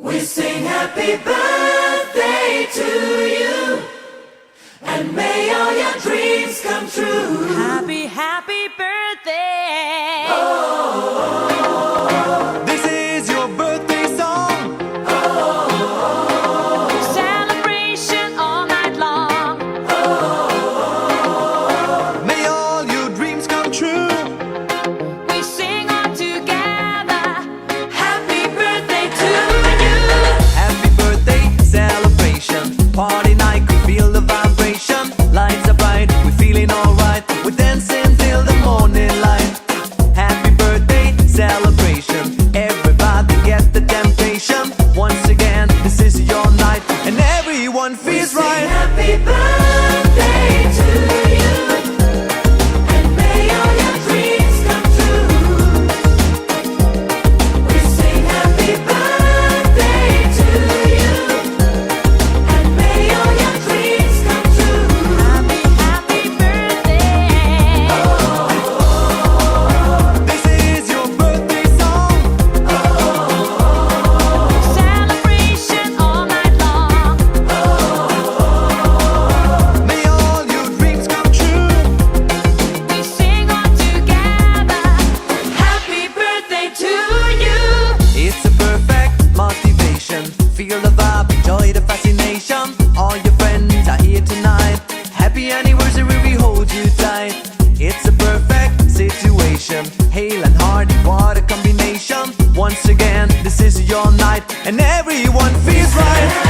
We sing happy birthday to you, and may all your dreams come true. Happy, happy birthday. This is your birthday song. Celebration all night long. May all your dreams come true. We sing all together. Happy birthday to you. Happy birthday celebration. Party night, could feel the vibration. Lights are bright, we're feeling alright. We're dancing till the morning light. Happy birthday celebration. Everybody get the temptation. Once again, this is your night, and everyone feels Sing right. happy birthday to you, and may all your dreams come true. We sing happy birthday to you, and may all your dreams come true. Happy, happy birthday. This is your birthday song. Celebration all night long. May all your dreams come true. We sing all together. Happy birthday to you. It's a perfect motivation. Feel the vibe, enjoy the fascination. All your friends are here tonight. Happy anniversary, we hold you tight. It's a perfect situation. Hale and hearty, what a combination. Once again, this is your night, and everyone feels right.